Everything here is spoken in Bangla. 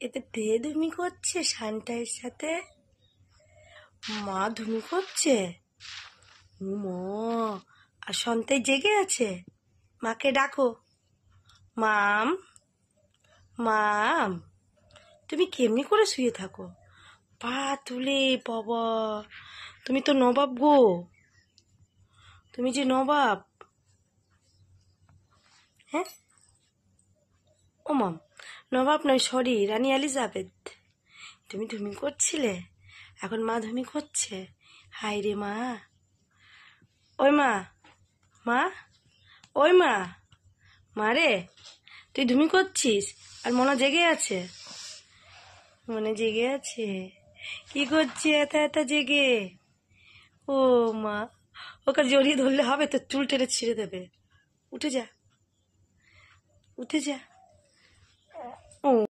এতে তে ধুমি করছে শান্তাইয়ের সাথে, মা ধুমি করছে। আর শান্তাই জেগে আছে। মাকে ডাকো, মাম মাম। তুমি কেমনি করে শুয়ে থাকো পা তুলে? বাবা, তুমি তো নবাব গো, তুমি যে নবাব। হ্যাঁ, ও মাম, নবাব নয়, সরি, রানী এলিজাবেথ। তুমি ধুমি করছিলে, এখন মা ধুমি করছে। হাই রে মা, ওই মা, মা, ওই মা, মা রে, তুই ধুমি করছিস আর মনে জেগে আছে? মনে জেগে আছে? কি করছে এত এত জেগে? ও মা, ওকে জড়িয়ে ধরলে হবে তো, চুল টেনে ছিঁড়ে দেবে। উঠে যা, উঠে যা। ও